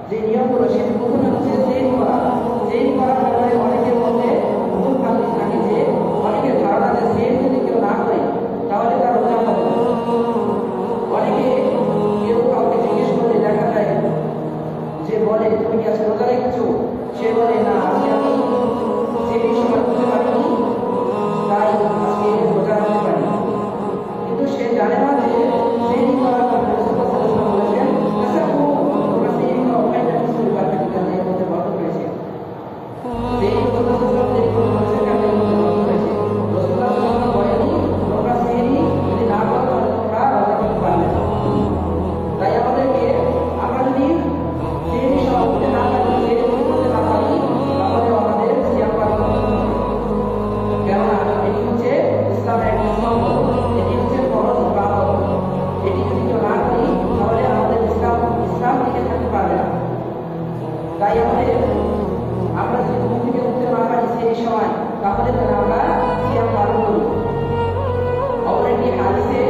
যে নিয়মগুলো, সেটি প্রথমে হচ্ছে সেহরি করা। সেহরি করার ব্যাপারে অনেকের মধ্যে ভুল ভ্রান্তি থাকে যে অনেকের ধারণা যে সেহরি যদি কেউ না করে তাহলে তার রোজা হবে না। অনেকে কেউ কাউকে জিজ্ঞেস করলে দেখা যায় যে বলে তুমি কি আজকে রোজা রেখেছো, সে বলে না আজকে আমি সেহরির সময় করতে পারিনি, তাই আজকে রোজা রাখতে পারি। কিন্তু সে জানে না যে সেহরি করার পর রাসূলুল্লাহ সাল্লাল্লাহু আলাইহি ওয়াসাল্লাম বলেছেন তাসাহু, তোমরা সেহরি করো ফাইনা মিসলু বারকাতিকা, এর মধ্যে বরকত রয়েছে। সেহরি রাসূলুল্লাহ সাল্লাল্লাহু আলাইহি ওয়াসাল্লাম যেই কথা বলেছেন তার মধ্যে বরকত রয়েছে। রাসূলুল্লাহ সাল্লাল্লাহু আলাইহি ওয়াসাল্লাম বলেনি তোমরা সেহরি যদি না করো তাহলে তোমরা রোজা করতে পারবে না। তাই আমাদেরকে, আমরা যদি সেহরি সময় করতে না পারি, সেহরি করতে না পারি, তাহলে আমাদের সিয়াম পালন করতে হবে। কেননা এটি হচ্ছে ইসলামের একটি স্তম্ভ, এটি হচ্ছে ফরজ ইবাদত। এটি যদি কেউ না করি তাহলে আমাদের ইসলাম টিকে থাকতে পারবে না। তাই আমরা যদি ঘুম থেকে উঠতে না পারি সেই সময়, তাহলে আমরা সিয়াম পালন করি। অপর একটি হাদিসে